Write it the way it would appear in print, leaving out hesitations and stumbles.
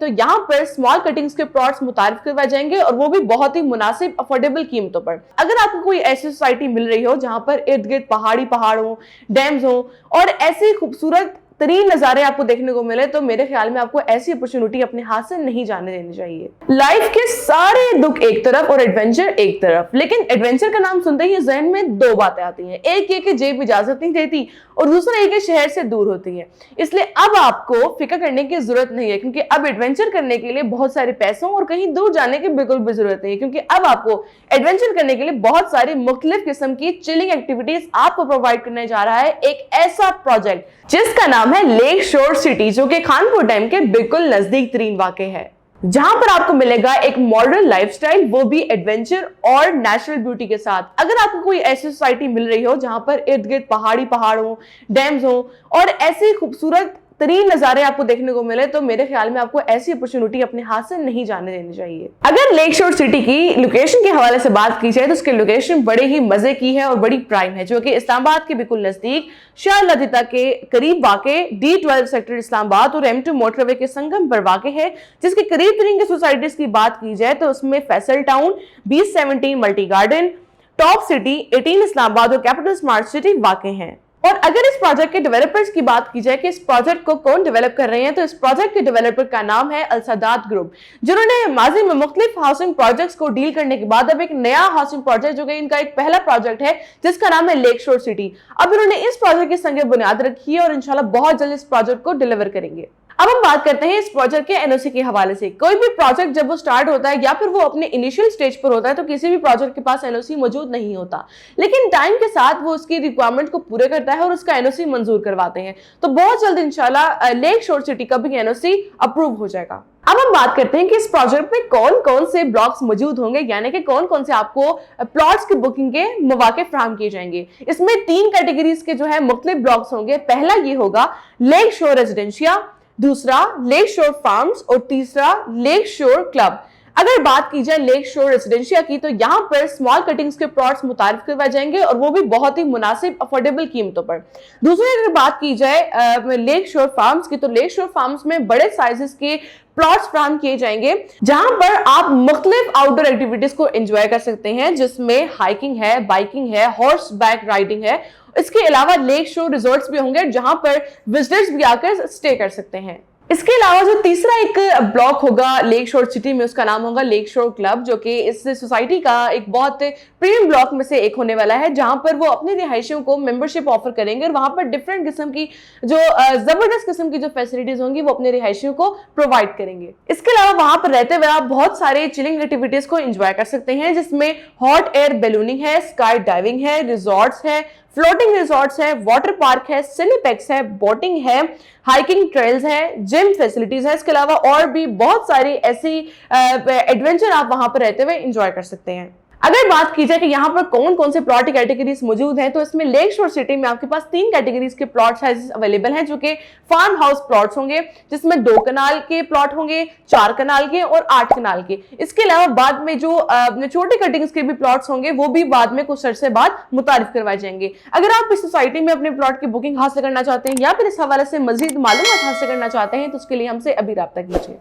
तो यहाँ पर स्मॉल कटिंग्स के प्लॉट्स मुतारिफ करवाए जाएंगे और वो भी बहुत ही मुनासिब अफोर्डेबल कीमतों पर। अगर आपको कोई ऐसी सोसाइटी मिल रही हो जहां पर इर्द गिर्द पहाड़ हो, डैम्स हो और ऐसी खूबसूरत तरीन नजारे आपको देखने को मिले, तो मेरे ख्याल में आपको ऐसी अपॉर्चुनिटी अपने हाथ से नहीं जाने देनी चाहिए। लाइफ के सारे दुख एक तरफ और एडवेंचर एक तरफ, लेकिन एडवेंचर का नाम सुनते ही जहन में दो बातें आती हैं। एक ये कि जेब इजाजत नहीं देती और दूसरा ये कि शहर से दूर होती है। इसलिए अब आपको फिक्र करने की जरूरत नहीं है, क्योंकि अब एडवेंचर करने के लिए बहुत सारे पैसों और कहीं दूर जाने की बिल्कुल भी जरूरत नहीं है, क्योंकि अब आपको एडवेंचर करने के लिए बहुत सारी मुख्तलिफ किस्म की चिलिंग एक्टिविटीज आपको प्रोवाइड करने जा रहा है एक ऐसा प्रोजेक्ट जिसका नाम है लेक शोर सिटी, जो कि खानपुर डैम के बिल्कुल नजदीक तरीन वाक़ है। जहां पर आपको मिलेगा एक मॉडर्न लाइफस्टाइल, वो भी एडवेंचर और नेचुरल ब्यूटी के साथ। अगर आपको कोई ऐसी सोसाइटी मिल रही हो जहां पर इर्द गिर्द पहाड़ हो, डैम्स हो और ऐसी खूबसूरत तरीन नजारे आपको देखने को मिले, तो मेरे ख्याल में आपको ऐसी अपॉर्चुनिटी अपने हाथ से नहीं जाने देनी चाहिए। अगर लेक शोर सिटी की लोकेशन के हवाले से बात की जाए तो उसकी लोकेशन बड़े ही मजे की है और बड़ी प्राइम है, जो कि इस्लामाबाद के बिल्कुल नजदीक शाह लतिता के करीब वाक़े D12 सेक्टर इस्लामाबाद और M2 मोटरवे के संगम पर वाक़े है। जिसके करीब तरीन की सोसाइटीज की बात की जाए तो उसमें Faisal town, B17 multi garden, top city, 18 Islamabad और कैपिटल स्मार्ट सिटी वाक़े हैं। और अगर इस प्रोजेक्ट के डेवलपर्स की बात की जाए कि इस प्रोजेक्ट को कौन डेवलप कर रहे हैं, तो इस प्रोजेक्ट के डेवलपर का नाम है अल-सदात ग्रुप, जिन्होंने माजी में मुख्तलिफ हाउसिंग प्रोजेक्ट्स को डील करने के बाद अब एक नया हाउसिंग प्रोजेक्ट, जो कि इनका एक पहला प्रोजेक्ट है जिसका नाम है लेक शोर सिटी, अब इन्होंने इस प्रोजेक्ट की संग बुनियाद रखी है और इंशाल्लाह बहुत जल्द इस प्रोजेक्ट को डिलीवर करेंगे। अब हम बात करते हैं इस प्रोजेक्ट के एनओसी के हवाले से। कोई भी प्रोजेक्ट जब वो स्टार्ट होता है या फिर वो अपने इनिशियल स्टेज पर होता है, तो किसी भी प्रोजेक्ट के पास एनओसी मौजूद नहीं होता, लेकिन टाइम के साथ वो उसकी रिक्वायरमेंट को पूरे करता है और उसका एनओसी मंजूर करवाते हैं। तो बहुत जल्द इंशाल्लाह लेक शोर सिटी का भी एनओसी अप्रूव हो जाएगा। अब हम बात करते हैं कि इस प्रोजेक्ट में कौन कौन से ब्लॉक्स मौजूद होंगे, यानी कि कौन कौन से आपको प्लॉट्स की बुकिंग के मौके फराहम किए जाएंगे। इसमें 3 कैटेगरीज के जो है मुख्तलिफ ब्लॉक्स होंगे। पहला ये होगा लेक शोर रेजिडेंशिया, दूसरा लेक शोर फार्म्स और तीसरा लेक शोर क्लब। अगर बात की जाए लेक शोर रेजिडेंशिया की, तो यहाँ पर स्मॉल कटिंग्स के प्लॉट्स मुतारिफ करवाए जाएंगे और वो भी बहुत ही मुनासिब अफोर्डेबल कीमतों पर। दूसरी अगर बात की जाए लेक शोर फार्म्स की, तो लेक शोर फार्म्स में बड़े साइजेस के प्लॉट्स फराहम किए जाएंगे, जहां पर आप मुख्तलिफ आउटडोर एक्टिविटीज को एंजॉय कर सकते हैं, जिसमें हाइकिंग है, बाइकिंग है, हॉर्स बैक राइडिंग है। इसके अलावा लेक शोर रिजॉर्ट्स भी होंगे जहां पर विजिटर्स भी आकर स्टे कर सकते हैं। इसके अलावा जो तीसरा एक ब्लॉक होगा लेक शोर सिटी में, उसका नाम होगा लेक शोर क्लब, जो कि इस सोसाइटी का एक बहुत प्रीमियम ब्लॉक में से एक होने वाला है, जहां पर वो अपने रिहायशियों को मेंबरशिप ऑफर करेंगे और वहां पर डिफरेंट किस्म की जो जबरदस्त किस्म की जो फैसिलिटीज होंगी वो अपने रिहायशियों को प्रोवाइड करेंगे। इसके अलावा वहां पर रहते हुए आप बहुत सारे चिलिंग एक्टिविटीज को एंजॉय कर सकते हैं, जिसमें हॉट एयर बैलूनिंग है, स्काई डाइविंग है, रिजॉर्ट्स है, फ्लोटिंग रिजॉर्ट्स है, वाटर पार्क है, सिनेपेक्स है, बोटिंग है, हाइकिंग ट्रेल्स है, जिम फैसिलिटीज है। इसके अलावा और भी बहुत सारी ऐसी एडवेंचर आप वहां पर रहते हुए एंजॉय कर सकते हैं। अगर बात की जाए कि यहाँ पर कौन कौन से प्लॉट कैटेगरीज मौजूद हैं, तो इसमें लेक शोर सिटी में आपके पास 3 कैटेगरीज के प्लॉट साइजेस अवेलेबल हैं, जो कि फार्म हाउस प्लॉट्स होंगे, जिसमें 2 कनाल के प्लॉट होंगे, 4 कनाल के और 8 कनाल के। इसके अलावा बाद में जो छोटी कटिंग्स के भी प्लॉट्स होंगे, वो भी बाद में कुछ अरसे बाद मुतारिफ करवाए जाएंगे। अगर आप इस सोसाइटी में अपने प्लॉट की बुकिंग हासिल करना चाहते हैं या फिर इस हवाले से मजीद मालूमात हासिल करना चाहते हैं, तो उसके लिए हमसे अभी राब्ता कीजिए।